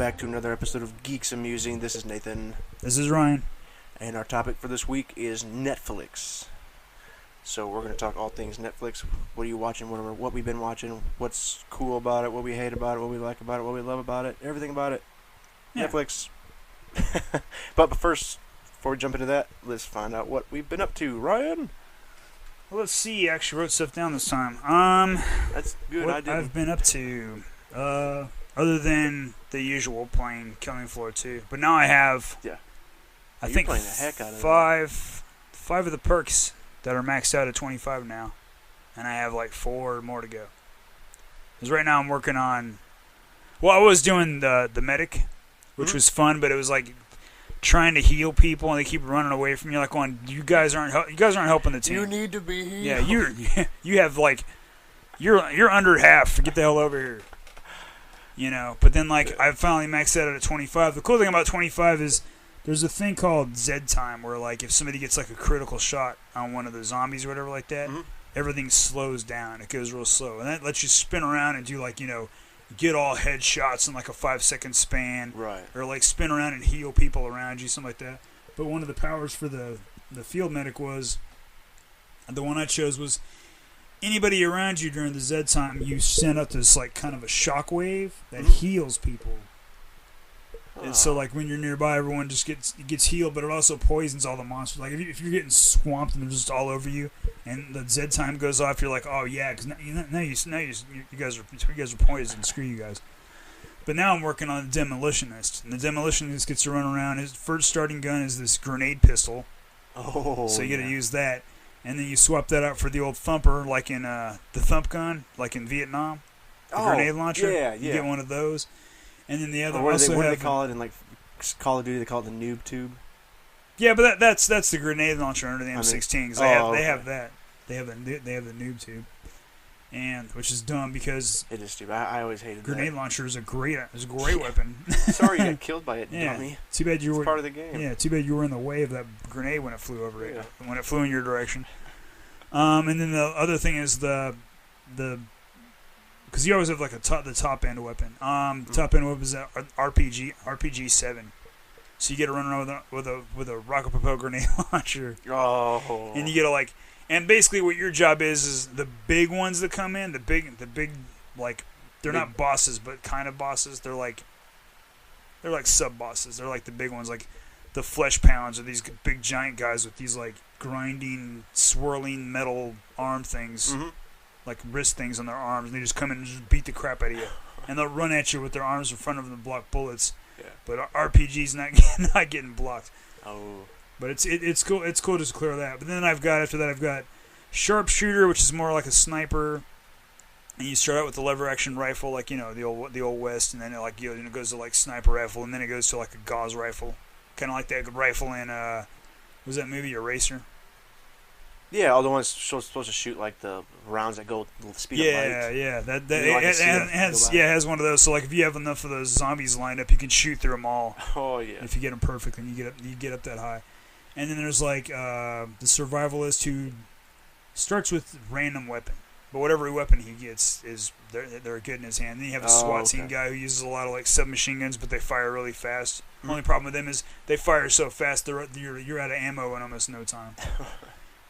back to another episode of Geeks-a-Musing. This is Nathan. This is Ryan. And our topic for this week is Netflix. So we're going to talk all things Netflix. What are you watching? What we've been watching? What's cool about it? What we hate about it? What we like about it? What we love about it? Everything about it. Yeah. Netflix. But first, before we jump into that, let's find out what we've been up to. Ryan? Well, let's see. I actually wrote stuff down this time. That's good. What I've been up to, other than the usual, playing Killing Floor 2. But now I have, I think, playing the heck out of five of the perks that are maxed out at 25 now. And I have like 4 more to go. Because right now I'm working on, I was doing the medic, which was fun, but it was like trying to heal people, and they keep running away from you. Like, going, you guys aren't helping the team. You need to be healed. Yeah, you have like, you're under half. Get the hell over here. You know, but then like I finally maxed out at 25. The cool thing about 25 is there's a thing called Z time, where like if somebody gets like a critical shot on one of the zombies or whatever like that, everything slows down. It goes real slow, and that lets you spin around and do like, get all headshots in like a 5-second span, right? Or like spin around and heal people around you, something like that. But one of the powers for the field medic was, the one I chose was, anybody around you during the Z time, you send up this like kind of a shock wave that heals people. And so like when you're nearby, everyone just gets healed, but it also poisons all the monsters. Like if you're getting swamped and they're just all over you, and the Z time goes off, you're like, oh yeah, because now you guys are poisoned. Screw you guys. But now I'm working on the demolitionist, and the demolitionist gets to run around. His first starting gun is this grenade pistol. Oh, so you got to use that, and then you swap that out for the old thumper, like in the thump gun, like in Vietnam, the grenade launcher. Yeah. You get one of those. And then the other what do they call it in like Call of Duty? They call it the noob tube. Yeah, but that's the grenade launcher under the M16. Cause they have that. They have the noob tube, and which is dumb because it is stupid. I always hated grenade that. launcher is a great weapon. Sorry you got killed by it, dummy. Too bad you were part of the game. Yeah, too bad you were in the way of that grenade when it flew over it. When it flew in your direction. And then the other thing is the because you always have like the top end weapon. Top end weapon is an RPG 7. So you get to run around with a rocket propelled grenade launcher. Oh. And you get to and basically what your job is the big ones that come in, the big like they're not bosses but kind of bosses. They're like sub bosses. They're like the big ones, like the flesh pounds, or these big giant guys with these like grinding, swirling metal arm things. Like wrist things on their arms, and they just come in and just beat the crap out of you. And they'll run at you with their arms in front of them to block bullets. Yeah. But RPG's not getting blocked. Oh. But it's cool. It's cool just to clear that. But then after that I've got sharpshooter, which is more like a sniper. And you start out with the lever action rifle, like the old West, and then it goes to like sniper rifle, and then it goes to like a gauze rifle, kind of like that rifle in was that movie Eraser? Yeah, all the ones supposed to shoot like the rounds that go the speed of light. Yeah. It has one of those. So like if you have enough of those zombies lined up, you can shoot through them all. Oh yeah. If you get them perfect, then you get up that high. And then there's like the survivalist who starts with random weapon, but whatever weapon he gets is they're good in his hand. Then you have a SWAT team guy who uses a lot of like submachine guns, but they fire really fast. Only problem with them is they fire so fast you're out of ammo in almost no time.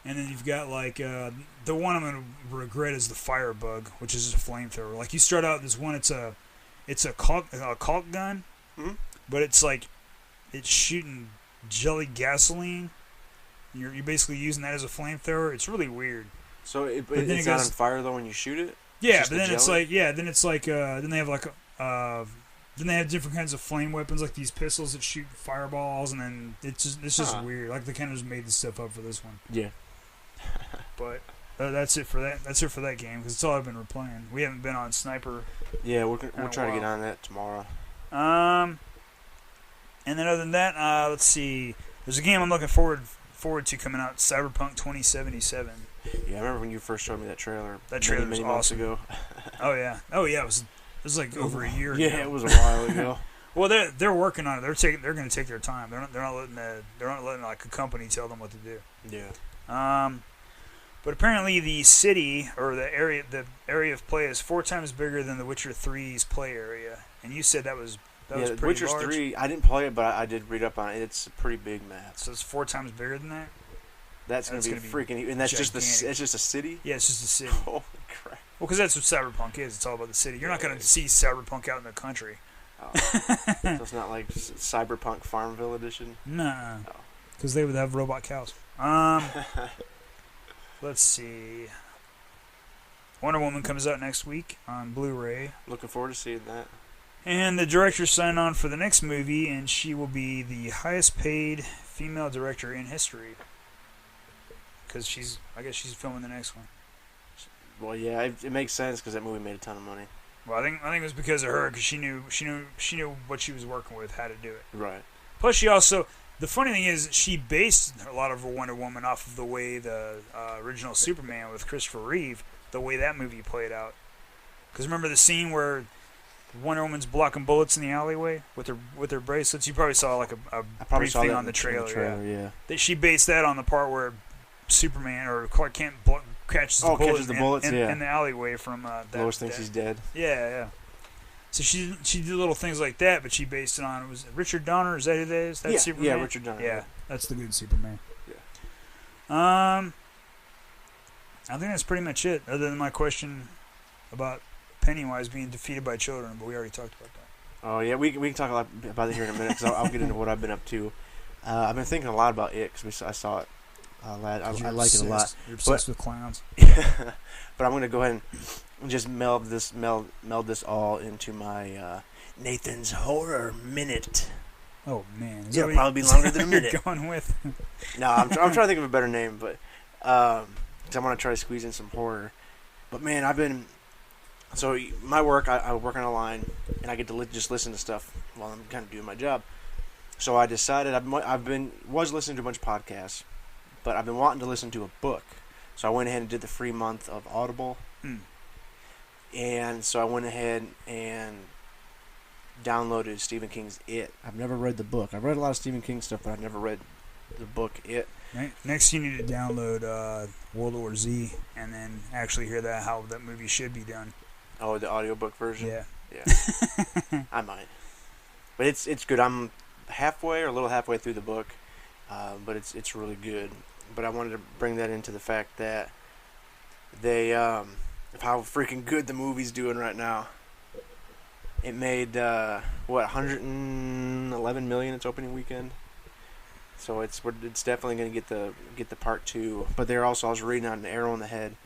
And then you've got like the one I'm gonna regret is the firebug, which is a flamethrower. Like you start out this one, it's a caulk gun, but it's shooting jelly gasoline. You're basically using that as a flamethrower. It's really weird. So it's not on fire though when you shoot it. Yeah, but then then they have then they have different kinds of flame weapons, like these pistols that shoot fireballs, and then it's just weird. Like they kind of just made this stuff up for this one. Yeah. But that's it for that. That's it for that game because it's all I've been replaying. We haven't been on Sniper. Yeah, we'll try to get on that tomorrow. And then other than that, let's see. There's a game I'm looking forward to coming out, Cyberpunk 2077. Yeah, I remember when you first showed me that trailer. That trailer many was months awesome. ago. Oh yeah. It was like over a year ago. Yeah, it was a while ago. Well, they're working on it. They're going to take their time. They're not letting like a company tell them what to do. Yeah. But apparently the city or the area of play is 4 times bigger than The Witcher 3's play area. And you said that was That was Yeah, pretty Witcher large. 3, I didn't play it, but I did read up on it. It's a pretty big map. So it's 4 times bigger than that? That's going to be freaking... And that's just it's just a city? Yeah, it's just a city. Holy crap. Well, because that's what Cyberpunk is. It's all about the city. You're not going to see Cyberpunk out in the country. Oh. So it's not like Cyberpunk Farmville Edition? No. Oh. Because they would have robot cows. Let's see. Wonder Woman comes out next week on Blu-ray. Looking forward to seeing that. And the director signed on for the next movie, and she will be the highest paid female director in history. Because I guess she's filming the next one. Well, yeah, it makes sense because that movie made a ton of money. Well, I think it was because of her, because she knew what she was working with, how to do it. Right. Plus, she also... The funny thing is, she based a lot of her Wonder Woman off of the way the original Superman with Christopher Reeve, the way that movie played out. Because remember the scene where Wonder Woman's blocking bullets in the alleyway with her bracelets? You probably saw like a brief thing on the trailer. Yeah. She based that on the part where Superman or Clark Kent catches the bullets in the alleyway from Lois thinks he's dead. Yeah. So she did little things like that, but she based it on, it was Richard Donner, is that who that is? That's Superman? Yeah, Richard Donner. Yeah, that's the good Superman. Yeah. I think that's pretty much it, other than my question about Pennywise being defeated by children, but we already talked about that. Oh, yeah, we can talk a lot about it here in a minute, because I'll get into what I've been up to. I've been thinking a lot about it, because I saw it. I like it a lot. You're obsessed with clowns. But I'm going to go ahead and just meld this all into my Nathan's Horror Minute. Oh, man. It'll probably be longer than a minute. You're going with? No, I'm trying to think of a better name, but because I want to try to squeeze in some horror. But, man, so my work, I work on a line, and I get to just listen to stuff while I'm kind of doing my job. So I decided was listening to a bunch of podcasts, but I've been wanting to listen to a book. So I went ahead and did the free month of Audible. And so I went ahead and downloaded Stephen King's It. I've never read the book. I've read a lot of Stephen King stuff, but I've never read the book It. Right. Next, you need to download World War Z and then actually hear how that movie should be done. Oh, the audiobook version? Yeah. I might. But it's good. I'm halfway or a little halfway through the book, but it's really good. But I wanted to bring that into the fact that how freaking good the movie's doing right now. It made 111 million its opening weekend. So it's definitely going to get the part 2. But I was reading on an Arrow in the Head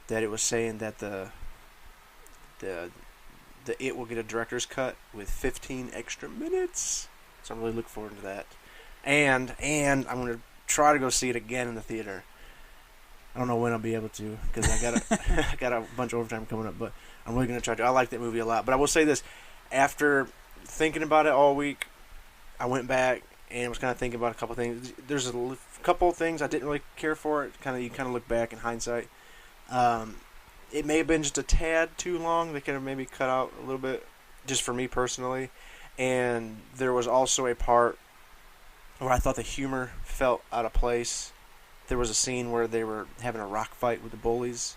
that it was saying that the It will get a director's cut with 15 extra minutes. So I'm really looking forward to that. And I'm going to try to go see it again in the theater. I don't know when I'll be able to because I got a bunch of overtime coming up, but I'm really going to try to. I like that movie a lot. But I will say this, after thinking about it all week, I went back and was kind of thinking about a couple things. There's a couple things I didn't really care for. You kind of look back in hindsight. It may have been just a tad too long. They could have maybe cut out a little bit, just for me personally. And there was also a part where I thought the humor felt out of place. There was a scene where they were having a rock fight with the bullies,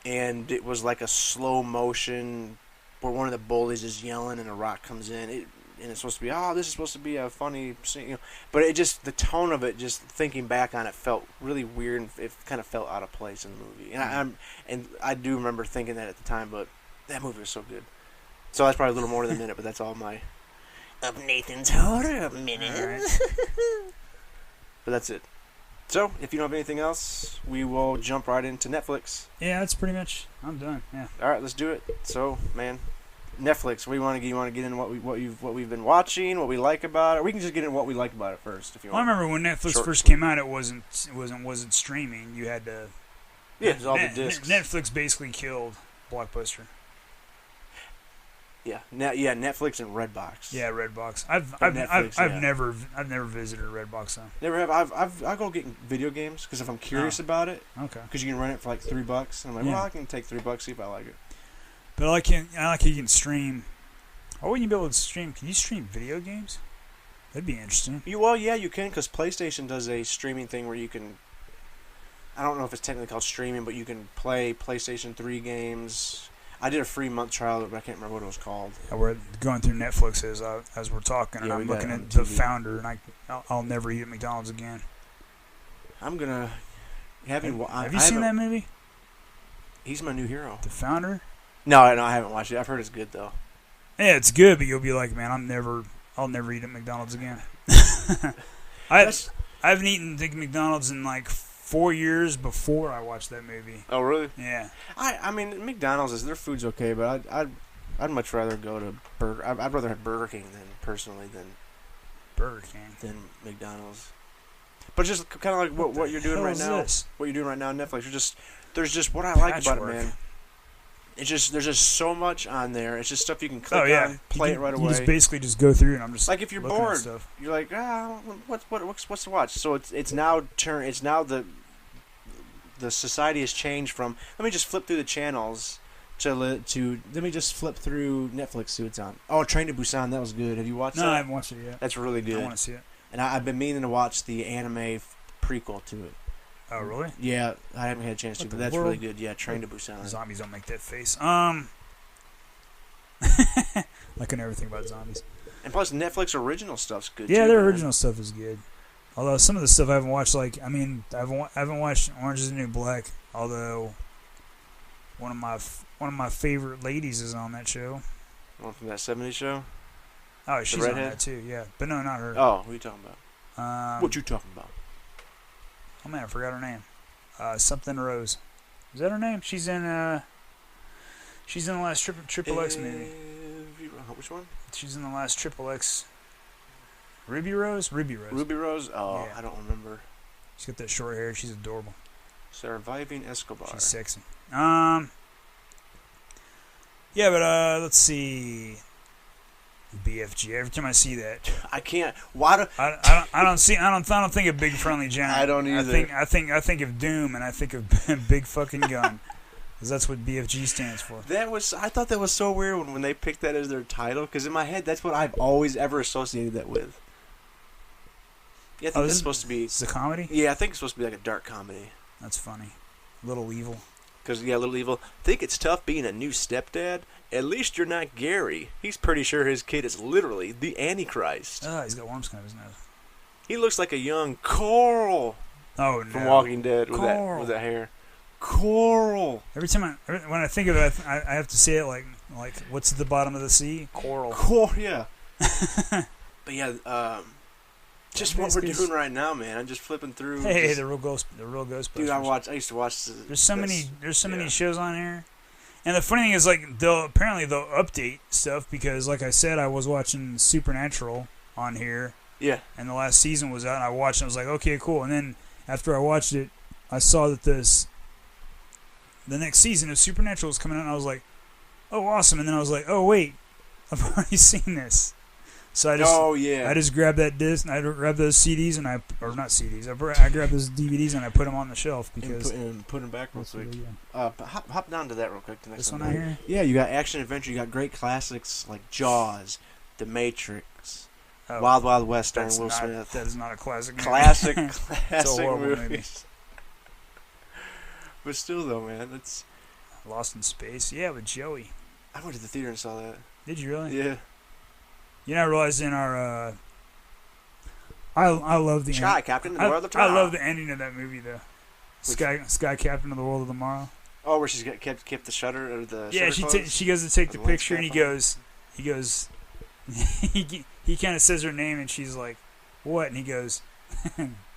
and it was like a slow motion where one of the bullies is yelling and a rock comes in. And it's supposed to be, this is supposed to be a funny scene, but the tone of it, just thinking back on it, felt really weird, and it kind of felt out of place in the movie. And I do remember thinking that at the time, but that movie was so good. So that's probably a little more than a minute, but that's all my of Nathan's Horror Minute. Right. But that's it. So, if you don't have anything else, we will jump right into Netflix. Yeah, that's pretty much. I'm done. Yeah. All right, let's do it. So, man, Netflix. What do you want to get? You want to get into what we've been watching, what we like about it? Or we can just get into what we like about it first, if you want. I remember when Netflix first came out, it wasn't streaming. You had to. Yeah, it was all the discs. Netflix basically killed Blockbuster. Yeah, Netflix and Redbox. Yeah, Redbox. I've never visited Redbox though. Never have. I go get video games because if I'm curious about it. Okay. Because you can rent it for like $3, and I'm like, well, I can take $3, see if I like it. But I like you can stream. Why wouldn't you be able to stream? Can you stream video games? That'd be interesting. You can, because PlayStation does a streaming thing where you can. I don't know if it's technically called streaming, but you can play PlayStation 3 games. I did a free month trial, but I can't remember what it was called. We're going through Netflix as we're talking, and Yeah, I'm we got looking it on at the The TV. Founder, and I'll never eat at McDonald's again. I'm gonna have you. Have you seen that movie? He's my new hero. The Founder? No, I haven't watched it. I've heard it's good though. Yeah, it's good, but you'll be like, man, I'll never eat at McDonald's again. I haven't eaten at McDonald's in like 4 years before I watched that movie. Oh, really? Yeah. I mean, McDonald's their food's okay, but I'd much rather go to Burger. I'd rather have Burger King than Burger King than McDonald's. But just kind of like what you're doing right now. What you're doing right now on Netflix. There's just what I like about it, man. It's just there's just so much on there. It's just stuff you can click on, play it right away. You just basically just go through, and I'm just like if you're bored, you're like, what's to watch? So it's now the society has changed from let me just flip through the channels to let me just flip through Netflix, see what's on. Oh, Train to Busan, that was good. Have you watched that? No, I haven't watched it yet. That's really good. I want to see it. And I've been meaning to watch the anime prequel to it. Oh, really? Yeah, I haven't had a chance to, but that's really good. Yeah, Train to Busan. Zombies don't make that face. Like I never think about zombies. And plus, Netflix original stuff's good. Yeah, too, their man. original stuff is good. Although some of the stuff I haven't watched, like I haven't watched Orange Is the New Black. Although one of my favorite ladies is on that show. One from that '70s show. Oh, she's on that too. Yeah, but no, not her. Oh, what are you talking about? What you talking about? Oh man, I forgot her name. Something Rose. Is that her name? She's in the last Triple X movie. Which one? She's in the last Triple X. Ruby Rose? Ruby Rose. Ruby Rose? Oh, yeah. I don't remember. She's got that short hair. She's adorable. Surviving Escobar. She's sexy. Yeah, but let's see. BFG. Every time I see that, I can't. Why do I don't think of Big Friendly Giant. I don't either. I think of Doom, and I think of Big Fucking Gun, because that's what BFG stands for. I thought that was so weird when they picked that as their title, because in my head that's what I've always ever associated that with. Yeah, I think that's supposed to be. It's a comedy. Yeah, I think it's supposed to be like a dark comedy. That's funny. Little Evil. Because, Little Evil. Think it's tough being a new stepdad? At least you're not Gary. He's pretty sure his kid is literally the Antichrist. He's got worms coming out of his nose. He looks like a young Coral from Walking Dead with that hair. Coral. Every time when I think of it, I have to say it like what's at the bottom of the sea? Coral. Coral, yeah. But yeah, just what we're doing right now, man. I'm just flipping through. Hey, the real Ghostbusters. Dude, I used to watch. There's so many shows on here, and the funny thing is, like, they'll update stuff because, like I said, I was watching Supernatural on here. Yeah. And the last season was out, and I watched it. And I was like, okay, cool. And then after I watched it, I saw that the next season of Supernatural was coming out, and I was like, oh, awesome. And then I was like, oh wait, I've already seen this. So I just grabbed that disc, and I grabbed those CDs, and I grabbed those DVDs, and I put them on the shelf because and put them back real quick. Hop down to that real quick. The next this one right here. Yeah, you got action adventure. You got great classics like Jaws, The Matrix, Wild Wild West starring Will Smith. That is not a classic. Classic movie. movies. But still, though, man, it's Lost in Space. Yeah, with Joey. I went to the theater and saw that. Did you really? Yeah. You know, I realized in our I love the Sky Captain in the World of Tomorrow. I love the ending of that movie though. Sky Captain of the World of Tomorrow. Oh, where she's kept the shutter or the she goes to take the picture and he goes he kind of says her name and she's like, what? And he goes,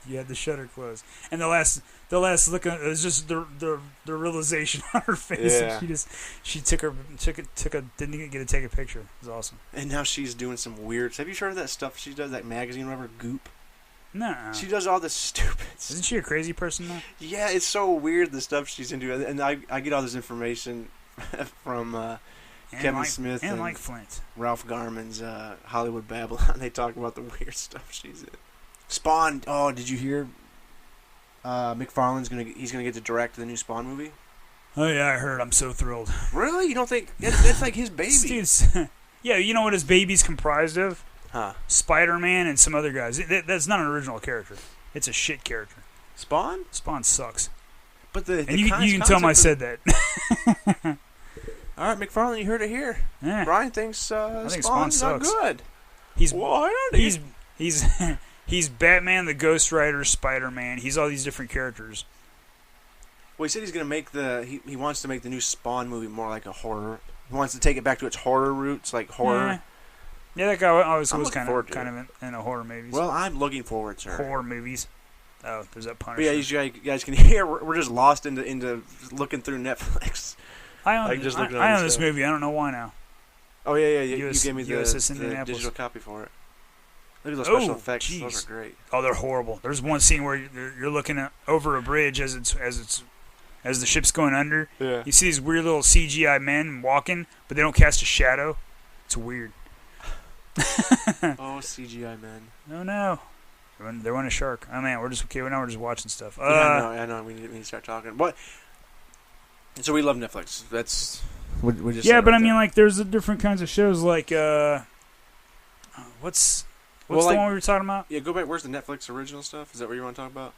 you had the shutter closed. And the last look, it was just the realization on her face. Yeah. And she didn't get to take a picture. It was awesome. And now she's doing some weird. Have you heard of that stuff she does? That magazine, whatever, Goop. No. She does all this stupid. Isn't she a crazy person though? Yeah, it's so weird the stuff she's into, and I get all this information from Kevin Smith and Mike Flint, Ralph Garman's Hollywood Babylon. They talk about the weird stuff she's in. Spawn. Oh, did you hear? McFarlane's gonna get to direct the new Spawn movie. Oh yeah, I heard. I'm so thrilled. Really? You don't think that's like his baby? Yeah, you know what his baby's comprised of? Huh? Spider-Man and some other guys. That's not an original character. It's a shit character. Spawn? Spawn sucks. But you can tell him I said that. All right, McFarlane, you heard it here. Yeah. Brian thinks I think Spawn's not sucks. good. He's What? he's Batman, the Ghost Rider, Spider-Man. He's all these different characters. Well, he said he's going to make he wants to make the new Spawn movie more like a horror. He wants to take it back to its horror roots, like horror. Yeah, that guy always I'm was looking kind forward of to it. into horror movies. Well, I'm looking forward, sir. Horror movies. Oh, there's that Punisher. But yeah, you guys can hear we're just lost into looking through Netflix. I own, like just looking I at own this stuff. movie. I don't know why now. Oh yeah. You US gave me the Indianapolis. digital copy for it. Look at those special effects; geez. those are great. Oh, they're horrible. There's one scene where you're looking over a bridge as the ship's going under. Yeah. You see these weird little CGI men walking, but they don't cast a shadow. It's weird. Oh, CGI man. No. They're on a shark. Oh man, we're just now we're just watching stuff. Yeah, I know. We need to start talking. But so we love Netflix. That's we just yeah, but I mean, like, there's different kinds of shows. Like, what's the one we were talking about? Yeah, go back. Where's the Netflix original stuff? Is that what you want to talk about?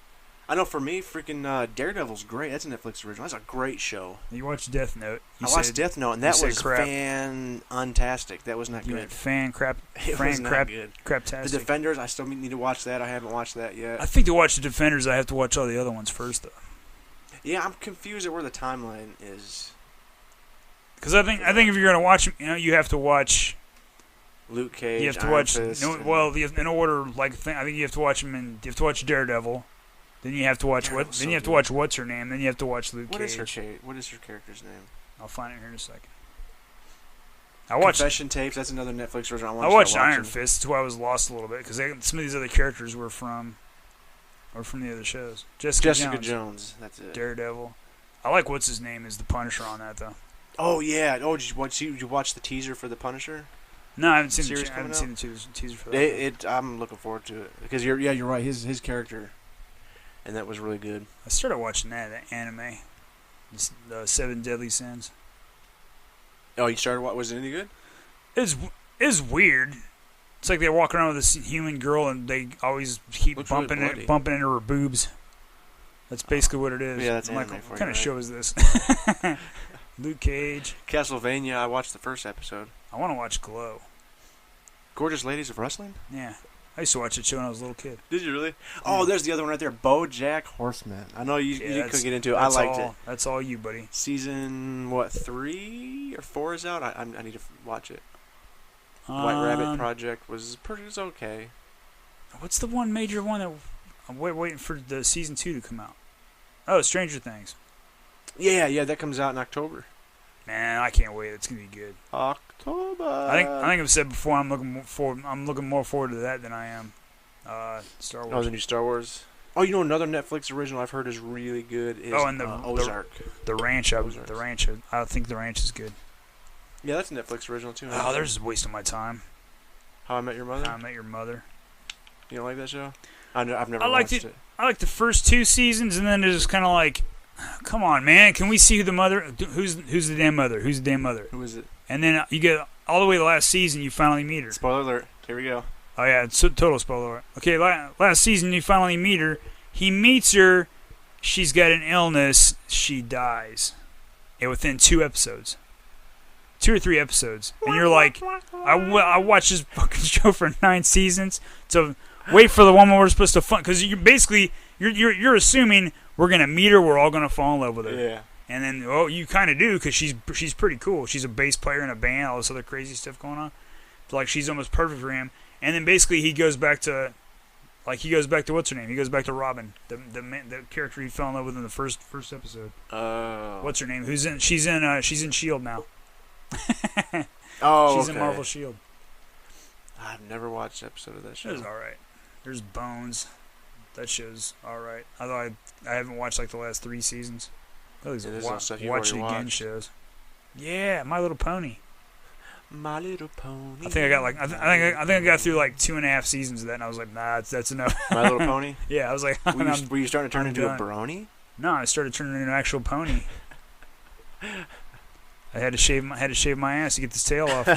I know for me, freaking Daredevil's great. That's a Netflix original. That's a great show. You watched Death Note. I watched Death Note, and that was crap. fan-untastic. That was not You good. went fan crap. It was not good. Craptastic. The Defenders, I still need to watch that. I haven't watched that yet. I think to watch the Defenders, I have to watch all the other ones first, though. Yeah, I'm confused at where the timeline is. Because I think if you're gonna watch, you have to watch. Luke Cage. You have to Iron watch. Fist, In order, like I think you have to watch them. You have to watch Daredevil. Then you have to watch Then you have to watch What's Her Name. Then you have to watch Luke Cage. What is her character's name? I'll find it here in a second. I watched Confession Tapes. That's another Netflix original. I watched Iron Fist. That's why I was lost a little bit because some of these other characters were from the other shows. Jessica Jones. That's it. Daredevil. I like what's his name is the Punisher on that though. Oh yeah. Oh, did you watch the teaser for the Punisher? No, I haven't seen the teaser for that. I'm looking forward to it because you're right. His character, and that was really good. I started watching that anime, the Seven Deadly Sins. Oh, you started? What was it any good? It's weird. It's like they walk around with this human girl and they always keep bumping into her boobs. That's basically what it is. Yeah, that's I'm anime like, for what you, kind of right? show is this? Luke Cage. Castlevania. I watched the first episode. I want to watch Glow. Gorgeous Ladies of Wrestling. Yeah, I used to watch that show when I was a little kid. Did you really? Oh, there's the other one right there. BoJack Horseman. I know you couldn't get into it. I liked it. That's all you, buddy. Season 3 or 4 is out. I need to watch it. White Rabbit Project was okay. What's the one major one that I'm waiting for the season 2 to come out? Oh, Stranger Things. Yeah, that comes out in October. Man, I can't wait. It's gonna be good. October. I think I've said before. I'm looking more forward to that than I am Star Wars. Oh, the new Star Wars. Oh, you know another Netflix original I've heard is really good is Ozark. The Ranch. The Ranch. I think The Ranch is good. Yeah, that's a Netflix original too. Oh, there's a waste of my time. How I Met Your Mother. How I Met Your Mother. You don't like that show? I've never watched it. I like the first 2 seasons, and then it's kind of like, come on, man, can we see who's the damn mother? Who's the damn mother? Who is it? And then you get all the way to the last season, you finally meet her. Spoiler alert. Here we go. Oh yeah, it's a total spoiler alert. Okay, last season you finally meet her. He meets her. She's got an illness. She dies. And within 2 episodes. 2 or 3 episodes. And you're like, I watched this fucking show for 9 seasons. So wait for the one where we're supposed to fun. Because you're assuming we're going to meet her. We're all going to fall in love with her. Yeah. And then, you kind of do because she's pretty cool. She's a bass player in a band. All this other crazy stuff going on. So, like, she's almost perfect for him. And then basically he goes back to what's her name? He goes back to Robin, the character he fell in love with in the first episode. What's her name? She's in Shield now. She's in Marvel Shield. I've never watched an episode of that show. It's all right. There's Bones. That show's all right. Although I haven't watched like the last 3 seasons. Those watch it again shows. Yeah, My Little Pony. My Little Pony. I think I got through like 2.5 seasons of that, and I was like, nah, that's enough. My Little Pony. Yeah, I was like, were you starting to turn into a brony? No, I started turning into an actual pony. I had to shave my ass to get this tail off.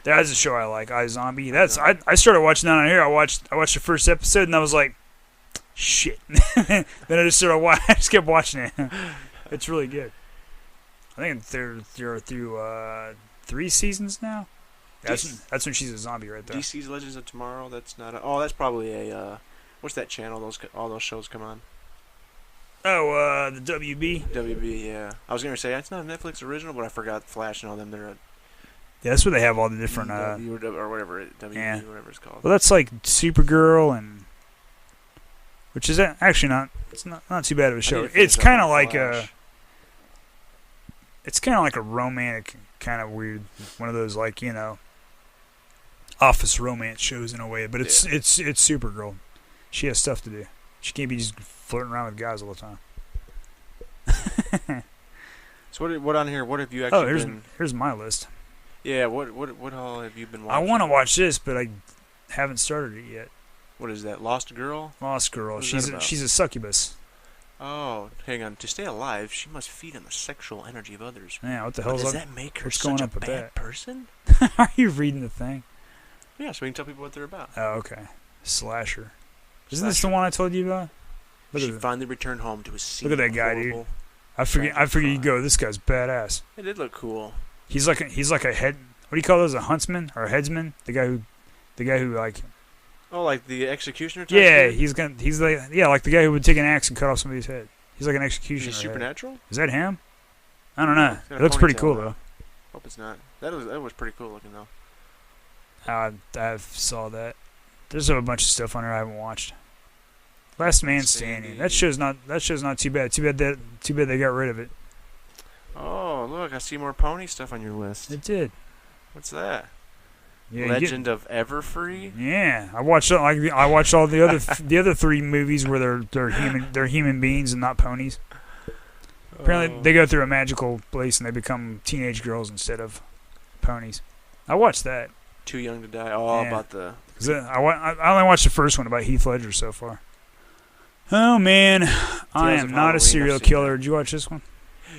That's a show I like. iZombie. I started watching that on here. I watched the first episode and I was like, shit. Then I just kept watching it. It's really good. I think they're through 3 seasons now. That's when she's a zombie right there. DC's Legends of Tomorrow. That's not. That's probably a. What's that channel? All those shows come on. Oh, the WB. WB, yeah. I was gonna say it's not a Netflix original, but I forgot Flash and all them. They're a Yeah, that's where they have all the different. or whatever WB, yeah. whatever it's called. Well, that's like Supergirl and. Which is actually not. It's not too bad of a show. It's kind of like a. It's kind of like a romantic, kind of weird, one of those like office romance shows in a way. But it's Supergirl. She has stuff to do. She can't be just flirting around with guys all the time. So what on here? What have you actually been? Here's my list. Yeah, what all have you been watching? I want to watch this, but I haven't started it yet. What is that? Lost Girl? Lost Girl. She's a succubus. Oh, hang on. To stay alive, she must feed on the sexual energy of others. Yeah, what the hell does that make her what's such going a up with bad that? person? Are you reading the thing? Yeah, so we can tell people what they're about. Oh, okay. Slasher. Isn't this the one I told you about? She finally returned home to his seat. Look at that guy, dude. I figure you go. This guy's badass. It did look cool. He's like a head. What do you call those? A huntsman or a headsman? The guy who like. Oh, like the executioner type? Yeah, dude? he's like like the guy who would take an axe and cut off somebody's head. He's like an executioner. Is he supernatural? Is that him? I don't know. It looks pretty cool though. Hope it's not. That was pretty cool looking though. I saw that. There's a bunch of stuff on there I haven't watched. Last Man Standing. That show's not too bad. Too bad they got rid of it. Oh, look, I see more pony stuff on your list. It did. What's that? Yeah, Legend of Everfree? Yeah, I watched all the other 3 movies where they're human beings and not ponies. Apparently they go through a magical place and they become teenage girls instead of ponies. I watched that. Too Young to Die. Oh, yeah. About the. I only watched the first one about Heath Ledger so far. Oh man, I am not a serial killer. Did you watch this one?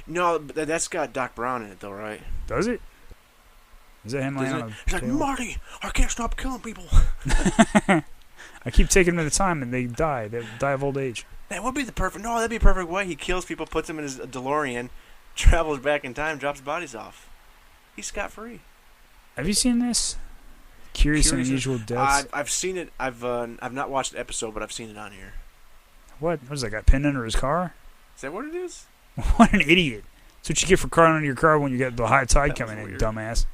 No, but that's got Doc Brown in it though, right? Does it? Is that him laying on a He's like, Marty, I can't stop killing people. I keep taking them at a time and they die. They die of old age. That would be the perfect. No, that'd be a perfect way. He kills people, puts them in his DeLorean, travels back in time, drops bodies off. He's scot-free. Have you seen this? Curious and Unusual Deaths. I've seen it. I've not watched the episode, but I've seen it on here. What was that guy pinned under his car? Is that what it is? What an idiot! That's what you get for crying under your car when you get the high tide coming in, dumbass.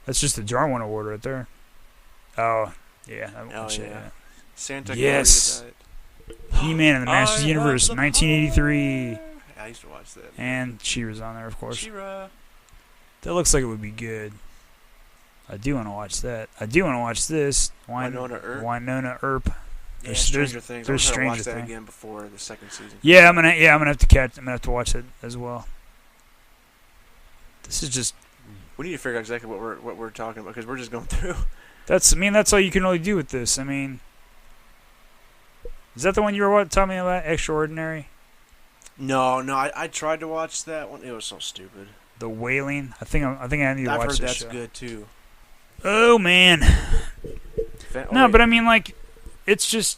That's just the Darwin Award right there. Oh, yeah. Yeah. Santa yes. He-Man and the Masters of the Universe, 1983. I used to watch that. And She-Ra's on there, of course. She-Ra. That looks like it would be good. I do want to watch that. I do want to watch this. Winona Earp. Yeah, Stranger Things. There's I'm gonna Stranger watch that Things again before the second season. Yeah, I'm gonna have to watch it as well. This is just. We need to figure out exactly what we're talking about because we're just going through. That's all you can really do with this. I mean, is that the one you were telling me about? Extraordinary. No, I tried to watch that one. It was so stupid. The Wailing. I think I need to watch this. I've heard that's show. good too. Oh man. But I mean, like, it's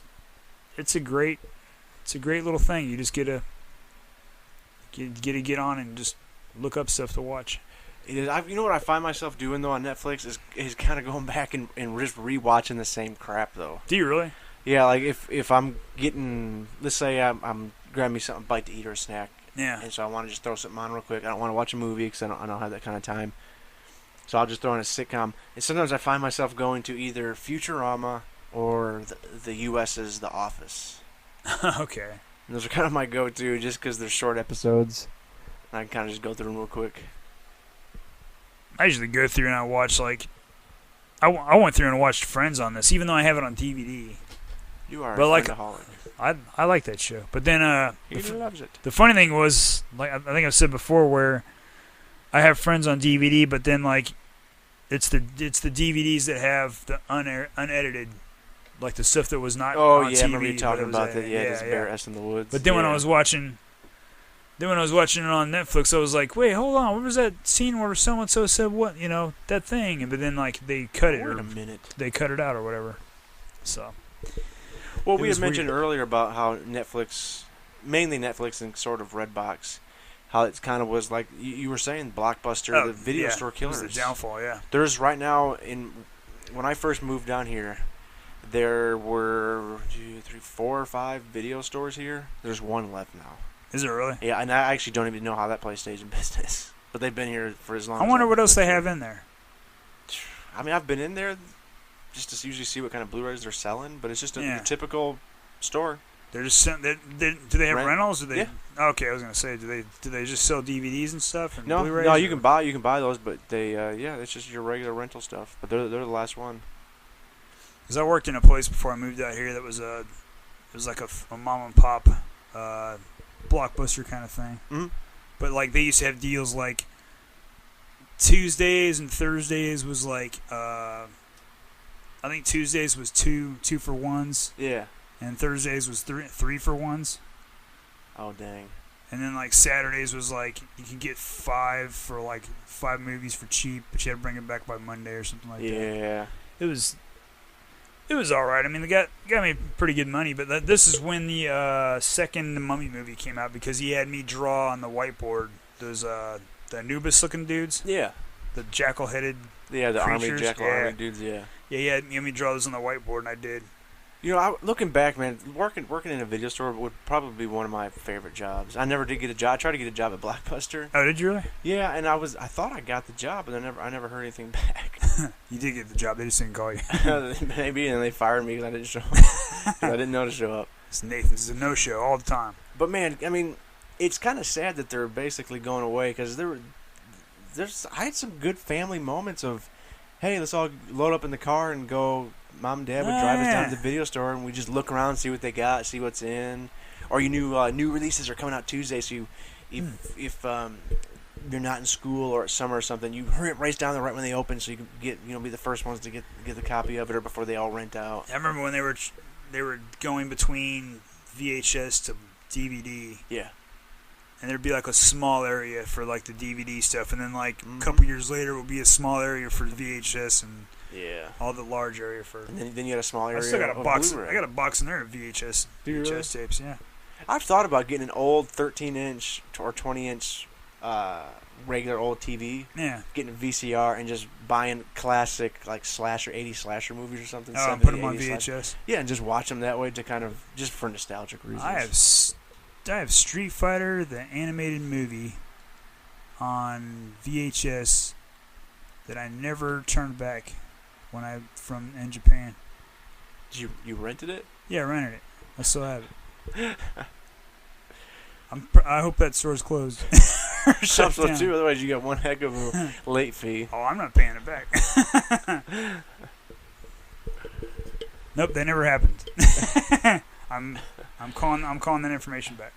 a great little thing. You just get on and just look up stuff to watch. It is. You know what I find myself doing though on Netflix is kind of going back and just rewatching the same crap though. Do you really? Yeah, like if I'm getting, let's say I'm grabbing me something, bite to eat or a snack. Yeah. And so I want to just throw something on real quick. I don't want to watch a movie because I don't have that kind of time. So I'll just throw in a sitcom. And sometimes I find myself going to either Futurama or the U.S.'s The Office. Okay. And those are kind of my go-to just because they're short episodes. And I can kind of just go through them real quick. I usually go through and I watch, like... I went through and watched Friends on this, even though I have it on DVD. You are but a like, friendaholic. I like that show. But then... He loves it. The funny thing was, like I think I've said before, where I have Friends on DVD, but then, like, it's the DVDs that have the unedited, like the stuff that was not on TV. I remember you talking about that. Yeah, this Bear S in the Woods. But then when I was watching it on Netflix, I was like, wait, hold on, what was that scene where so and so said what, that thing? But then like they cut it. Wait a minute. They cut it out or whatever. So. Well, we had mentioned earlier about how Netflix, mainly Netflix and sort of Redbox, how it kind of was like you were saying, Blockbuster, the video store killers. It was the downfall, yeah. There's right now when I first moved down here, there were 2, 3, 4 or 5 video stores here. There's one left now. Is it really? Yeah, and I actually don't even know how that place stays in business. But they've been here for as long. I wonder what else they have in there. I mean, I've been in there just to usually see what kind of Blu-rays they're selling, but it's just a typical store. They're just do they have rentals? Do they? Yeah. Okay, I was gonna say, do they just sell DVDs and stuff? And No, Blu-rays, no, you can buy those, but they it's just your regular rental stuff. But they're the last one. Because I worked in a place before I moved out here that was it was like a mom and pop Blockbuster kind of thing. Mm-hmm. But like they used to have deals like Tuesdays and Thursdays was like I think Tuesdays was two for ones. Yeah. And Thursdays was three for ones. Oh dang. And then like Saturdays was like you can get 5 for like 5 movies for cheap, but you had to bring it back by Monday or something like that. Yeah. It was all right. I mean, they got me pretty good money, but this is when the second Mummy movie came out because he had me draw on the whiteboard those the Anubis-looking dudes. Yeah. The jackal-headed Yeah, the creatures. army jackal army dudes, yeah. Yeah, he had me draw those on the whiteboard, and I did. You know, looking back, man, working in a video store would probably be one of my favorite jobs. I never did get a job. I tried to get a job at Blockbuster. Oh, did you really? Yeah, and I thought I got the job, but I never heard anything back. You did get the job. They just didn't call you. Maybe, and they fired me because I didn't show up. I didn't know to show up. It's Nathan's a no-show all the time. But man, I mean, it's kind of sad that they're basically going away because I had some good family moments of, hey, let's all load up in the car and go. Mom and Dad would drive us down to the video store, and we just look around, see what they got, see what's in. Or you knew new releases are coming out Tuesday, so if you're not in school or at summer or something, you hurry up, race down there right when they open, so you can be the first ones to get the copy of it, or before they all rent out. I remember when they were going between VHS to DVD. Yeah. And there'd be like a small area for like the DVD stuff, and then like a couple years later, would be a small area for VHS and. Yeah. All the large area for. And then you had a small area. I still got a box. Blu-ray. I got a box in there of VHS tapes. Yeah. I've thought about getting an old 13-inch or 20-inch regular old TV. Yeah. Getting a VCR and just buying classic like 80 slasher movies or something. Oh, and put them on VHS. Slasher. Yeah, and just watch them that way to kind of just for nostalgic reasons. I have Street Fighter the animated movie on VHS that I never turned back. In Japan. Did you rented it? Yeah, I rented it. I still have it. I hope that store's closed. Shut down. Too. Otherwise, you got one heck of a late fee. Oh, I'm not paying it back. Nope, that never happened. I'm calling that information back.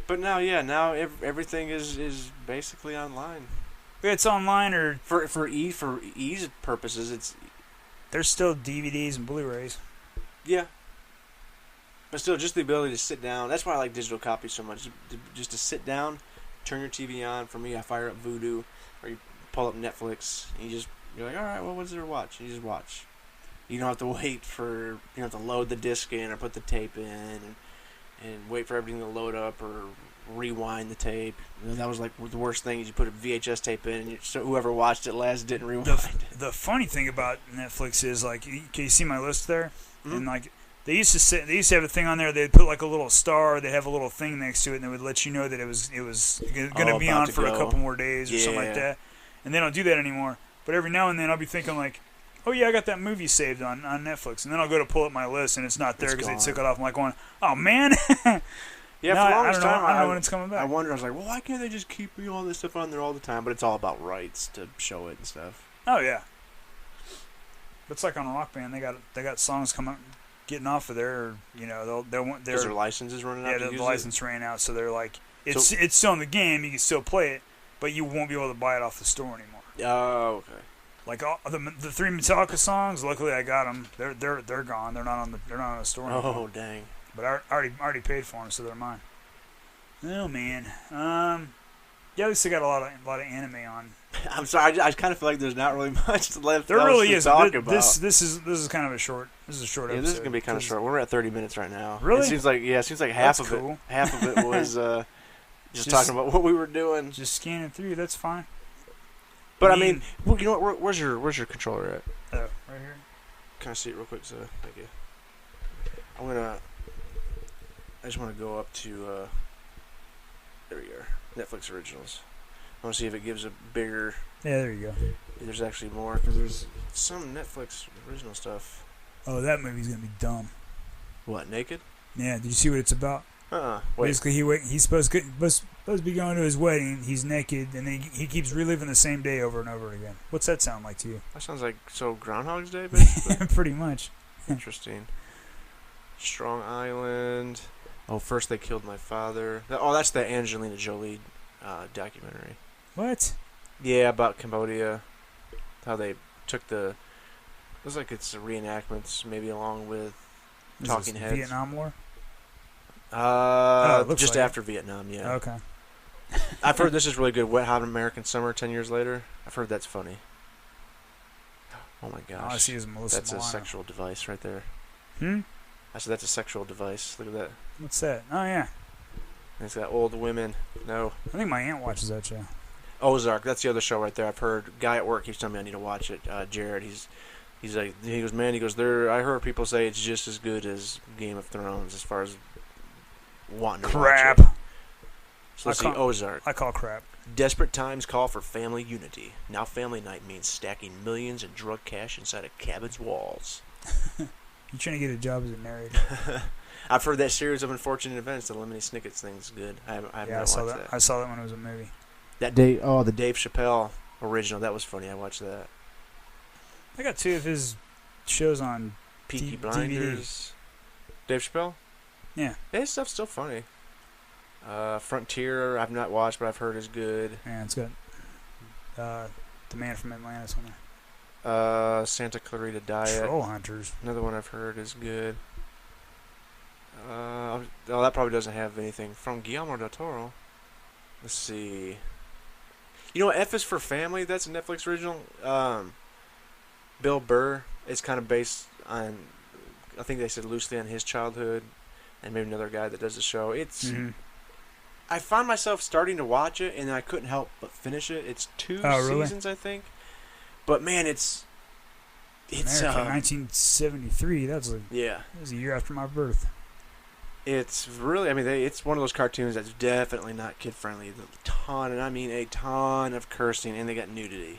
But now everything is basically online. It's online or for ease purposes, there's still DVDs and Blu-rays. Yeah. But still, just the ability to sit down. That's why I like digital copies so much. Just to sit down, turn your TV on. For me, I fire up Vudu, or you pull up Netflix, and you're like, all right, well, what's there to watch? And you just watch. You don't have to wait for, you don't have to load the disc in or put the tape in and wait for everything to load up or rewind the tape. That was like the worst thing is you put a VHS tape in and so whoever watched it last didn't rewind it. The funny thing about Netflix is like, can you see my list there? Mm-hmm. And like they used to have a thing on there. They'd put like a little star. They'd have a little thing next to it, and they would let you know that it was going to be on for a couple more days or something like that. And they don't do that anymore. But every now and then I'll be thinking like, oh yeah, I got that movie saved on Netflix, and then I'll go to pull up my list and it's not there because they took it off. I'm like going, oh man. Yeah, no, for the longest time, I don't know when it's coming back. I wondered, I was like, well, why can't they just keep all this stuff on there all the time? But it's all about rights to show it and stuff. Oh yeah. It's like on Rock Band, they got songs getting off of there. Or, you know, their licenses running out. Yeah, the license ran out, so they're like, it's still in the game. You can still play it, but you won't be able to buy it off the store anymore. Oh, okay. Like all the 3 Metallica songs, luckily I got them. They're gone. They're not on the store anymore. Oh dang. But I already paid for them, so they're mine. Oh man, yeah, at least I got a lot of anime on. I'm sorry, I kind of feel like there's not really much left. There really is. Talk about. This is kind of a short. This is a short episode. This is gonna be kind of short. We're at 30 minutes right now. Really? It seems like half of it was just talking about what we were doing. Just scanning through. That's fine. But I mean, you know what? Where's your controller at? Oh, right here. Can I see it real quick? So thank you. I just want to go up to. There we are. Netflix originals. I want to see if it gives a bigger. Yeah, there you go. There's actually more because there's some Netflix original stuff. Oh, that movie's gonna be dumb. What, Naked? Yeah. Did you see what it's about? Wait. Basically, he's supposed to be going to his wedding. He's naked, and then he keeps reliving the same day over and over again. What's that sound like to you? That sounds like Groundhog's Day, basically. Pretty much. Interesting. Strong Island. Oh, First They Killed My Father. Oh, that's the Angelina Jolie documentary. What? Yeah, about Cambodia. How they took the. Looks like it's reenactments, maybe along with Talking Heads. Vietnam War? Just like after Vietnam, yeah. Okay. I've heard this is really good. Wet Hot American Summer 10 years later. I've heard that's funny. Oh my gosh. All I see is Melissa That's Milano. a sexual device right there. I said that's a sexual device. Look at that. What's that? Oh, yeah. And it's got old women. No. I think my aunt watches that show. Ozark. That's the other show right there. I've heard. Guy at work keeps telling me I need to watch it. Jared. He's like, he goes, man. He goes, I heard people say it's just as good as Game of Thrones as far as wanting to watch it. So let's see. Ozark. I call crap. Desperate times call for family unity. Now family night means stacking millions in drug cash inside a cabin's walls. You trying to get a job as a narrator? I've heard that series of unfortunate events, the Lemony Snicket's thing's good. I haven't watched that. I saw that when it was a movie. The Dave Chappelle original, that was funny. I watched that. I got 2 of his shows on Peaky Blinders. Dave Chappelle? Yeah. His stuff's still funny. Frontier, I've not watched, but I've heard is good. Yeah, it's got the man from Atlantis on there. Santa Clarita Diet. Troll Hunters. Another one I've heard is good. That probably doesn't have anything from Guillermo del Toro. Let's see. You know what? F is for Family. That's a Netflix original. Bill Burr is kind of based on, I think they said loosely on his childhood, and maybe another guy that does the show. It's. Mm-hmm. I found myself starting to watch it, and I couldn't help but finish it. It's 2 seasons, I think. But man, it's America, 1973. That was a year after my birth. It's really, it's one of those cartoons that's definitely not kid friendly. A ton of cursing, and they got nudity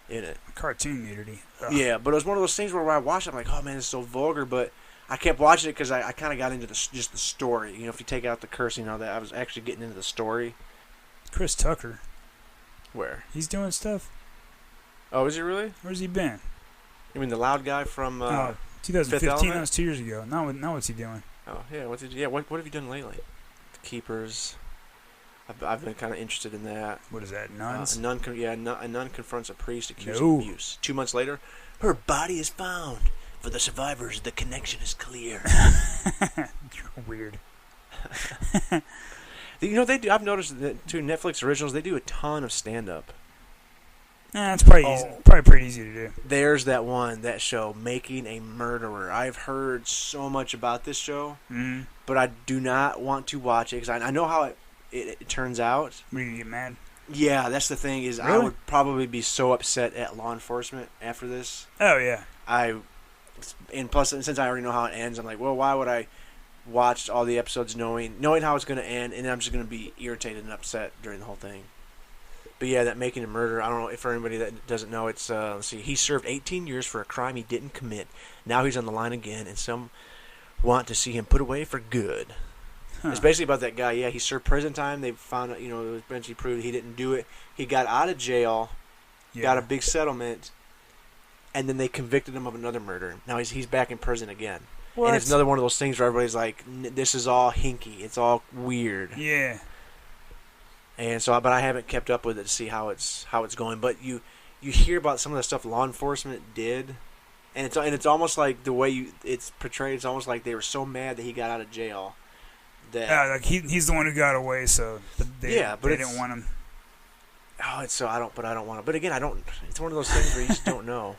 in it. Cartoon nudity. Ugh. Yeah, but it was one of those things where I watched it, I'm like, oh man, it's so vulgar. But I kept watching it because I kind of got into just the story. You know, if you take out the cursing and all that, I was actually getting into the story. Chris Tucker. Where? He's doing stuff. Oh, is he really? Where's he been? You mean the loud guy from 2015? That was 2 years ago. Now what's he doing? Oh yeah, what have you done lately? The Keepers. I've been kind of interested in that. What is that? Nuns? A nun confronts a priest accused of abuse. 2 months later, her body is found. For the survivors, the connection is clear. Weird. You know, they do. I've noticed that too. Netflix originals, they do a ton of stand-up. It's probably pretty easy to do. There's that show, Making a Murderer. I've heard so much about this show, but I do not want to watch it because I know how it turns out. Are you gonna get mad? Yeah, that's the thing is, really? I would probably be so upset at law enforcement after this. Oh yeah. And plus, since I already know how it ends, I'm like, well, why would I watch all the episodes knowing how it's going to end, and then I'm just going to be irritated and upset during the whole thing. But yeah, that Making a Murderer, I don't know if for anybody that doesn't know, it's, let's see, he served 18 years for a crime he didn't commit. Now he's on the line again, and some want to see him put away for good. Huh. It's basically about that guy. Yeah, he served prison time. They found out, it was eventually proved he didn't do it. He got out of jail, got a big settlement, and then they convicted him of another murder. Now he's back in prison again. What? And it's another one of those things where everybody's like, this is all hinky. It's all weird. Yeah. And so, but I haven't kept up with it to see how it's going. But you hear about some of the stuff law enforcement did, and it's almost like the way it's portrayed. It's almost like they were so mad that he got out of jail. Like he's the one who got away, so they didn't want him. Oh, I don't want to. But again, I don't. It's one of those things where you just don't know.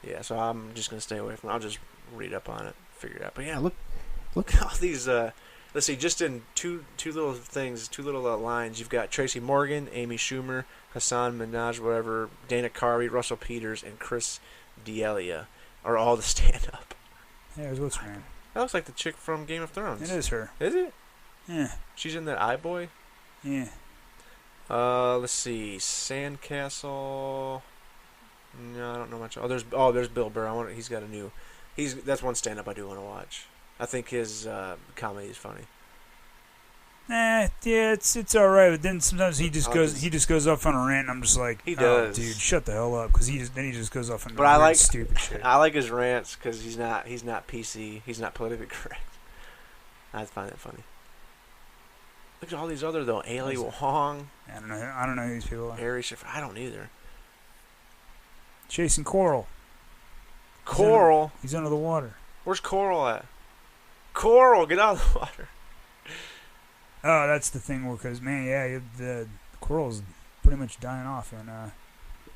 Yeah, so I'm just gonna stay away from it. I'll just read up on it, figure it out. But yeah, look at all these let's see, just in two little things, two little lines, you've got Tracy Morgan, Amy Schumer, Hassan Minaj, whatever, Dana Carvey, Russell Peters, and Chris D'Elia are all the stand-up. Yeah, what's her name? That looks like the chick from Game of Thrones. It is her. Is it? Yeah. She's in that iBoy? Yeah. Let's see, Sandcastle. No, I don't know much. There's Bill Burr. He's got a new. That's one stand-up I do want to watch. I think his comedy is funny. Yeah, it's all right. But then sometimes he just goes off on a rant. And I'm just like, he does, dude, shut the hell up, because he just goes off on. But I like stupid shit. I like his rants because he's not PC. He's not politically correct. I find that funny. Look at all these other though. Ailey Wong. I don't know who these people are. Harry Schiffer. I don't either. Chasing Coral. Coral. He's under the water. Where's Coral at? Coral, get out of the water. Oh, that's the thing. Because the coral's pretty much dying off, and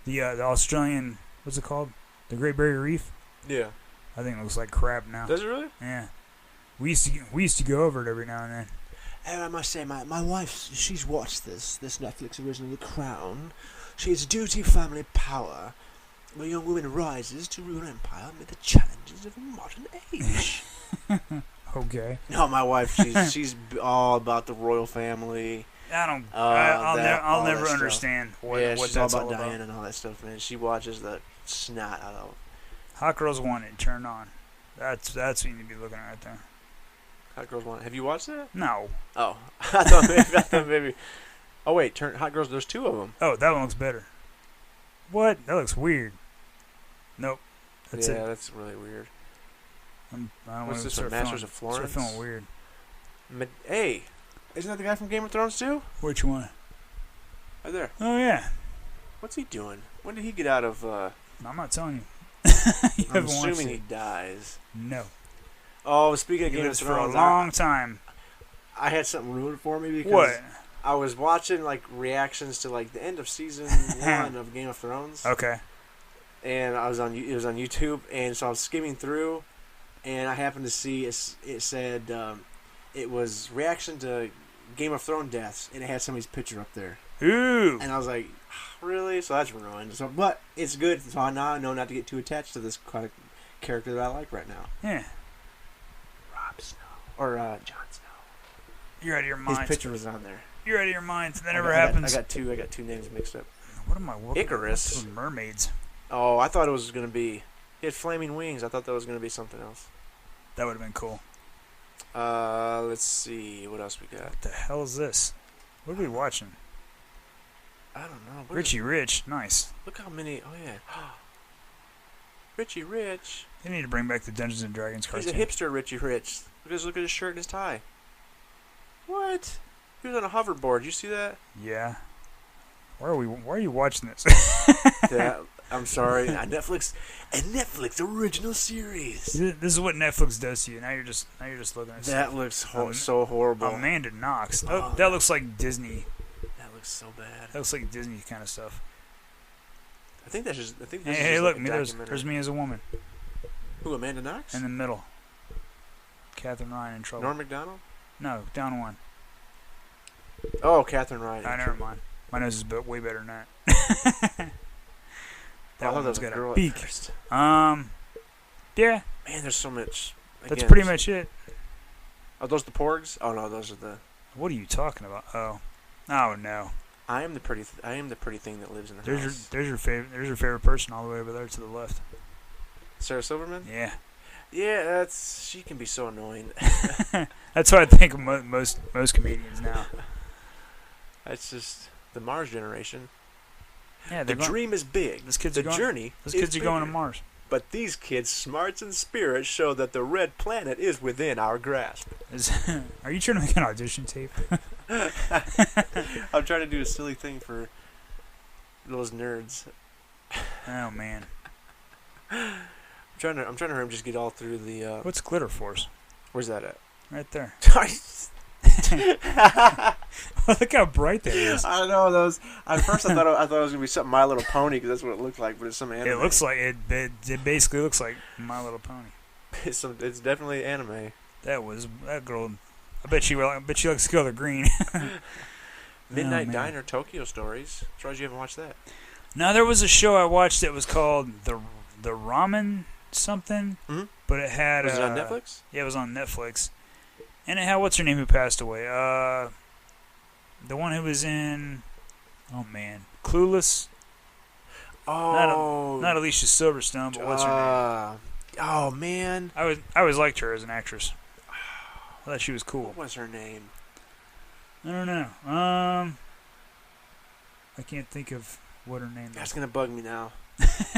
the Australian, what's it called? The Great Barrier Reef. Yeah. I think it looks like crap now. Does it really? Yeah. We used to go over it every now and then. And I must say, my wife, she's watched this Netflix original, The Crown. She has duty, family, power. Where young woman rises to rule an empire amid the challenges of a modern age. Okay. No, my wife, she's all about the royal family. I don't. I'll never understand what she's that's all about Diana and all that stuff, man. She watches the snot out of. Hot Girls Wanted, turn on. That's what you need to be looking at right there. Hot Girls Wanted. Have you watched that? No. Oh, I thought maybe. Oh wait, Hot Girls. There's two of them. Oh, that one looks better. What? That looks weird. Nope. That's it. Yeah, that's really weird. I don't What's want this to one? Masters of Florence? Start feeling weird. Hey, isn't that the guy from Game of Thrones too? Which one? Right there. Oh yeah. What's he doing? When did he get out of? I'm not telling you. I'm assuming he dies. No. Oh, speaking of He Game of lives for Thrones, a long time. I had something ruined for me because What? I was watching like reactions to like the end of season 1 of Game of Thrones. Okay. And it was on YouTube, and so I was skimming through, and I happened to see it said it was reaction to Game of Thrones deaths, and it had somebody's picture up there. Ooh. And I was like, really? So that's ruined. So, but it's good. So now I know not to get too attached to this kind of character that I like right now. Yeah. Rob Snow or Jon Snow. You're out of your mind. His picture was on there. You're out of your mind. That never happens. I got two names mixed up. What am I working? Icarus. With mermaids. Oh, I thought it was gonna be. He had flaming wings. I thought that was gonna be something else. That would have been cool. Let's see what else we got. What the hell is this? What are we watching? I don't know. Richie Rich. Nice. Look how many. Oh yeah. Richie Rich. They need to bring back the Dungeons and Dragons cartoon. He's a hipster, Richie Rich. Look at his shirt and his tie. What? He was on a hoverboard. You see that? Yeah. Why are you watching this? I'm sorry. A Netflix original series. This is what Netflix does to you. Now you're just looking at that. Looks so horrible. Amanda Knox. That looks like Disney. That looks so bad. That looks like Disney kind of stuff. I think that's just. Hey, look, there's me as a woman. Who, Amanda Knox? In the middle. Catherine Ryan in trouble. Norm Macdonald? No, down one. Oh, Catherine Ryan. Never mind. My nose is way better than that. That one's got a beak. Yeah. Man, there's so much. That's pretty much it. Are those the porgs? Oh no, those are the. What are you talking about? Oh no. I am the pretty thing that lives in the house. There's your favorite person all the way over there to the left. Sarah Silverman. Yeah. Yeah, she can be so annoying. That's what I think of most comedians now. That's just the Mars generation. Yeah, the dream is big. These kids journey. These kids are going to Mars. But these kids' smarts and spirits show that the red planet is within our grasp. Are you trying to make an audition tape? I'm trying to do a silly thing for those nerds. Oh man. I'm trying to hear him just get all through the. What's Glitter Force? Where's that at? Right there. Well, look how bright that is. I know those. At first, I thought it was gonna be something My Little Pony because that's what it looked like, but it's some anime. It looks like it basically looks like My Little Pony. It's definitely anime. That girl. I bet she likes the color green. Midnight man. Diner Tokyo Stories. Surprised you haven't watched that. Now there was a show I watched that was called the Ramen something, Mhm. but it had. Was it on Netflix? Yeah, it was on Netflix, and it had what's her name who passed away. The one who was in. Oh man, Clueless. Oh, Not Alicia Silverstone, but what's her name? Oh man, I always liked her as an actress. I thought she was cool. what was her name? I don't know. I can't think of what her name That's is. gonna bug me now.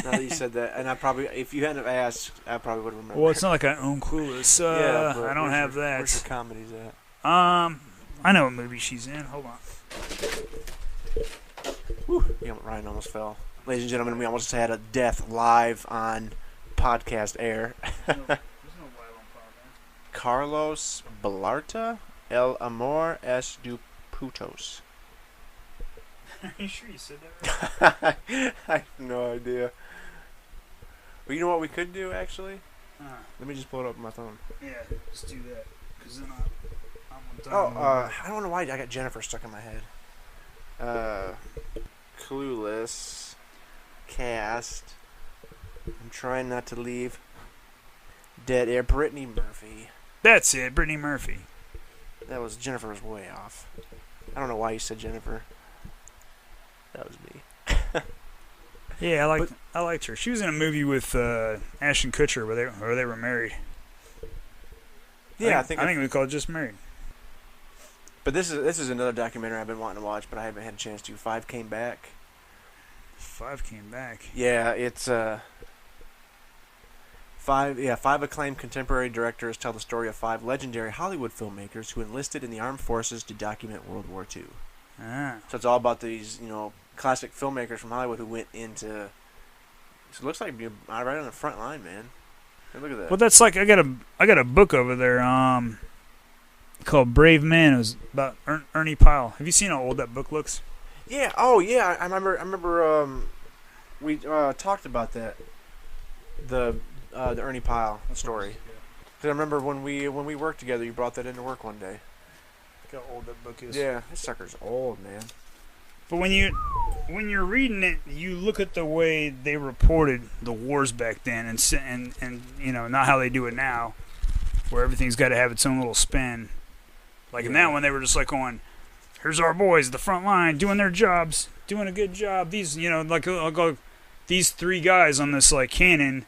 Now that you said that, and I probably, if you hadn't asked, I probably would have remembered. Well, it's not like I own Clueless. Yeah, but I don't have Where's that. your comedies at? I know what movie she's in. Hold on. Yeah, Ryan almost fell. Ladies and gentlemen, we almost had a death live on podcast air. There's no Bible on Carlos Ballarta, El Amor es du Putos. Are you sure you said that right? I have no idea. Well, you know what we could do, actually? Let me just pull it up on my phone. Yeah, let's do that. Because then I'm Oh, I don't know why I got Jennifer stuck in my head. Clueless cast. I'm trying not to leave dead air. Brittany Murphy. That's it, Brittany Murphy. That was Jennifer was way off. I don't know why you said Jennifer. That was me. Yeah, I liked her. She was in a movie with Ashton Kutcher where they were married. Yeah, I think we call it Just Married. But this is another documentary I've been wanting to watch, but I haven't had a chance to. 5 Came Back. 5 Came Back. Yeah, it's five acclaimed contemporary directors tell the story of 5 legendary Hollywood filmmakers who enlisted in the armed forces to document World War II. Ah. So it's all about these, classic filmmakers from Hollywood who went into. So it looks like you're right on the front line, man. Hey, look at that. Well, that's like I got a book over there called Brave Man. It was about Ernie Pyle. Have you seen how old that book looks? Yeah. Oh, yeah. I remember. We talked about that. The Ernie Pyle story. Because I remember when we worked together, you brought that into work one day. Look how old that book is. Yeah, this sucker's old, man. But when you're reading it, you look at the way they reported the wars back then, and not how they do it now, where everything's got to have its own little spin. Like in that one, they were just like going, "Here's our boys at the front line doing their jobs, doing a good job." These, these 3 guys on this like cannon,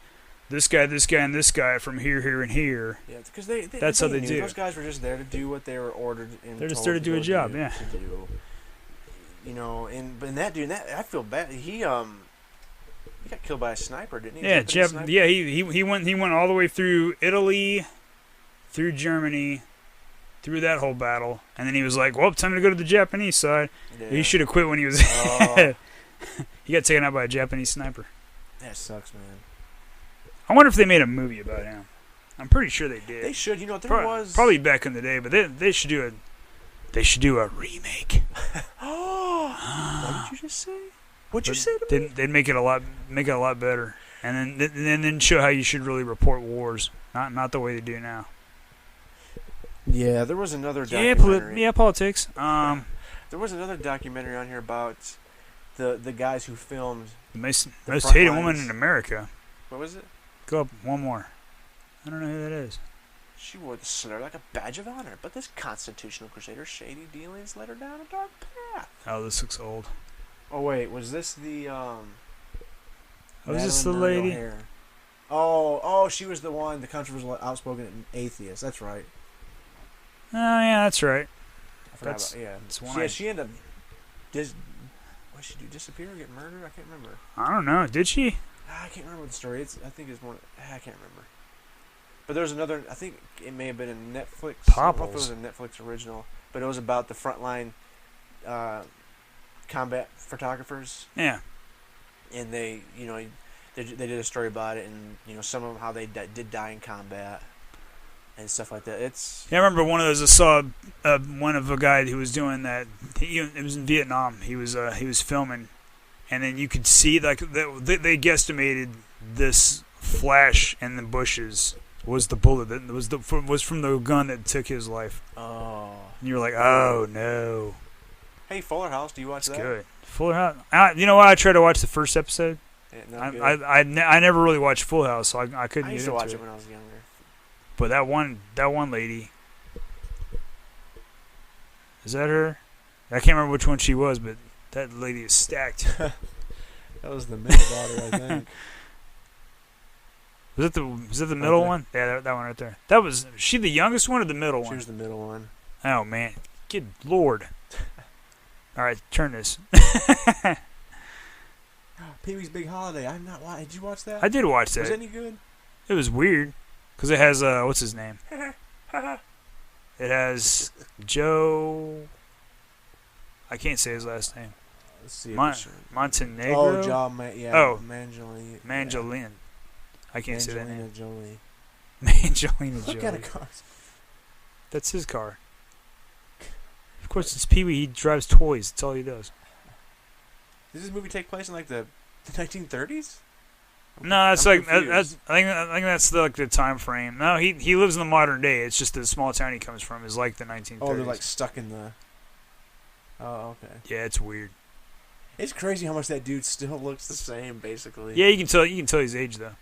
this guy, and this guy from here, here, and here. Yeah, because that's how they do. Those guys were just there to do what they were ordered and They're just told there to do a job, yeah. To do. But that dude, I feel bad. He got killed by a sniper, didn't he? Yeah, he went all the way through Italy, through Germany, through that whole battle, and then he was like, "Well, time to go to the Japanese side." Yeah. He should have quit when he was. He got taken out by a Japanese sniper. That sucks, man. I wonder if they made a movie about him. I'm pretty sure they did. They should. There was probably back in the day, but they should do a remake. What did you just say? What'd you say to me? They'd make it a lot better, and then show how you should really report wars, not the way they do now. Yeah, there was another documentary. Politics. There was another documentary on here about the guys who filmed The most front hated lines. woman in America. What was it? Go up one more. I don't know who that is. She wore the slur like a badge of honor, but this constitutional crusader's shady dealings led her down a dark path. Oh, this looks old. Oh wait, was this the Was this the Madeline lady? O'Hare? Oh, she was the one, the controversial, outspoken atheist. That's right. Oh yeah, that's right. I forgot That's about, one. She ended up what did she do? Disappear or get murdered? I can't remember. I don't know. Did she? I can't remember the story. I think it's more. I can't remember. But there was another. I think it may have been a Netflix. I don't know if it was a Netflix original, but it was about the frontline combat photographers. Yeah. And they did a story about it, and some of them how they did die in combat and stuff like that. I remember one of those. I saw one of a guy who was doing that. It was in Vietnam. He was filming, and then you could see like they guesstimated this flash in the bushes was the bullet that was from the gun that took his life. Oh And you're like, oh no, Hey, Fuller House, do you watch it's that? good. Full House. You know what? I tried to watch the first episode. Yeah, no good. I never really watched Full House, so I couldn't I used get to into watch it. it when I was younger. But that one lady, is that her? I can't remember which one she was, but that lady is stacked. That was the middle daughter, I think. Was that the middle one? Yeah, that one right there. Was she the youngest one or the middle She one? was the middle one. Oh man, good lord! All right, turn this. Pee-wee's Big Holiday. I'm not. Did you watch that? I did watch that. Was it any good? It was weird because it has what's his name? It has Joe. I can't say his last name. Let's see. Montenegro. Oh, John. Yeah. Oh. Mangelina. I can't say that name. Jolie. Mangelina What kind Jolie. of car? That's his car. Of course, it's Pee Wee. He drives toys. That's all he does. Does this movie take place in like the 1930s? No, it's I'm like confused. I think that's the time frame. No, he lives in the modern day. It's just the small town he comes from is like the 1930s. Oh, they're like stuck in the. Oh, okay. Yeah, it's weird. It's crazy how much that dude still looks the same, basically. Yeah, you can tell his age though.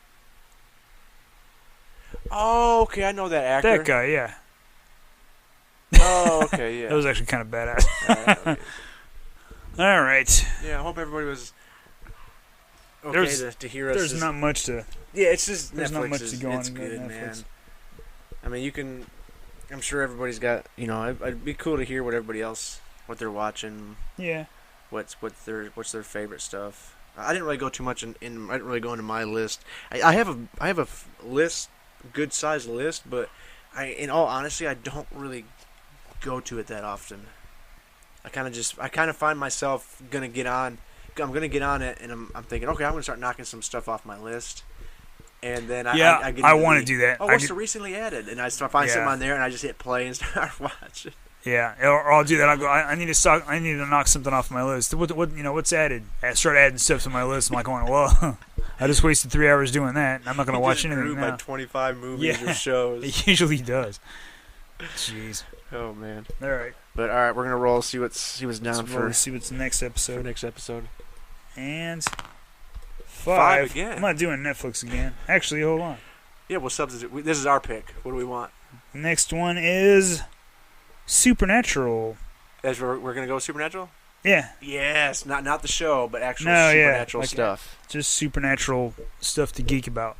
Oh, okay. I know that actor. That guy, yeah. Oh, okay, yeah. That was actually kind of badass. Okay. All right. Yeah, I hope everybody was okay There's- to hear us. There's just- not much to. Yeah, it's just there's Netflix. not much to go on It's in good, Netflix. man. I mean, you can. I'm sure everybody's got. It'd be cool to hear what everybody else, what they're watching, Yeah. what's their favorite stuff. I didn't really go too much in I didn't really go into my list. I have a list, good sized list, but in all honesty, I don't really go to it that often. I kind of find myself I'm gonna get on it, and I'm thinking, okay, I'm gonna start knocking some stuff off my list, and then I want to do that. Oh, what's the recently added? And I start find something on there, and I just hit play and start watching. Yeah, or I'll do that. I'll go. I need to knock something off my list. What's added? I start adding stuff to my list. I'm like, going, well, I just wasted 3 hours doing that. I'm not going to watch anything Grew now. by 25 movies or shows. It usually does. Jeez. Oh man. All right. But all right, we're gonna roll. See what's down for. See what's the next episode. Next episode. And 5 again. I'm not doing Netflix again. Actually, hold on. Yeah, we'll substitute. This is our pick. What do we want? Next one is Supernatural. As we're gonna go Supernatural. Yeah. Yes, not the show, but actual Supernatural stuff. Just Supernatural stuff to geek about.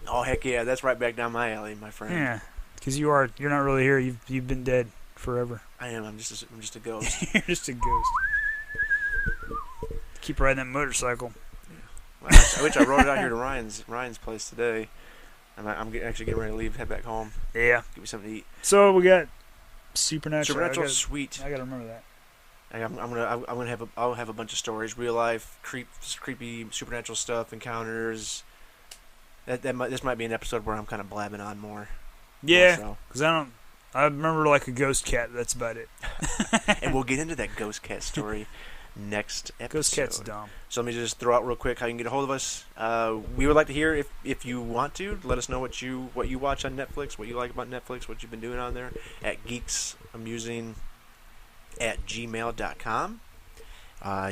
Oh heck yeah, that's right back down my alley, my friend. Yeah, because you're not really here. You've been dead forever. I am. I'm just a ghost. You're just a ghost. Keep riding that motorcycle. I wish I rode it out here to Ryan's place today. I'm actually getting ready to leave, head back home. Yeah. Give me something to eat. So we got Supernatural. Supernatural, sweet. I gotta remember that. I'll have a bunch of stories, real life, creepy supernatural stuff, encounters. This might be an episode where I'm kind of blabbing on more. Yeah, because I remember like a ghost cat. That's about it. And we'll get into that ghost cat story next episode. Ghost cat's dumb. So let me just throw out real quick how you can get a hold of us. We would like to hear if you want to. Let us know what you watch on Netflix, what you like about Netflix, what you've been doing on there at Geeks-a-Musing at gmail.com.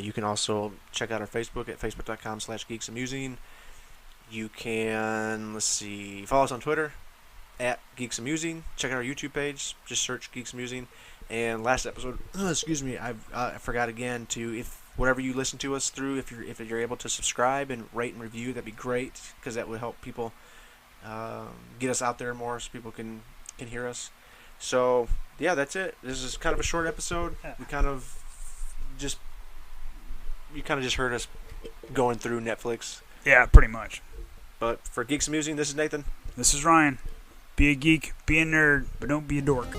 You can also check out our Facebook at facebook.com/Geeks-a-Musing. You can, follow us on Twitter at Geeks-a-Musing. Check out our YouTube page. Just search Geeks-a-Musing. And last episode, I forgot again to, if whatever you listen to us through, if you're able to subscribe and rate and review, that'd be great, because that would help people get us out there more so people can hear us. So yeah, that's it. This is kind of a short episode. You kind of just heard us going through Netflix. Yeah, pretty much. But for Geeks-a-Musing, this is Nathan. This is Ryan. Be a geek, be a nerd, but don't be a dork.